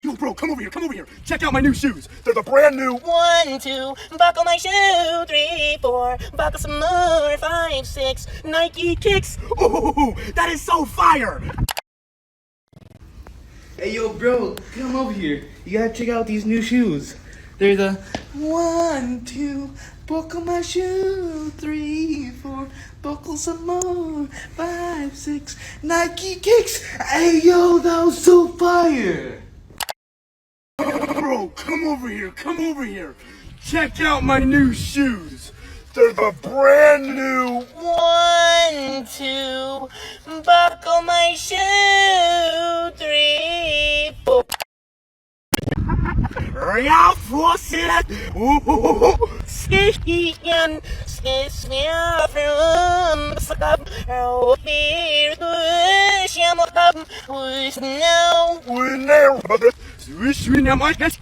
Yo, bro, come over here. Check out my new shoes. They're the brand new 1, 2, buckle my shoe. 3, 4, buckle some more. 5, 6, Nike kicks. Ooh, that is so fire! Hey yo, bro, come over here. You gotta check out these new shoes. They're the 1, 2, buckle my shoe. 3, 4, buckle some more. 5, 6, Nike kicks. Hey yo, that was so fire. Bro, come over here. Check out my new shoes. They're the brand new 1, 2, buckle my shoe. 3, 4. Real forces. Skiing, ski from Sakab, now. We're there, brother. Swish me now, my guess.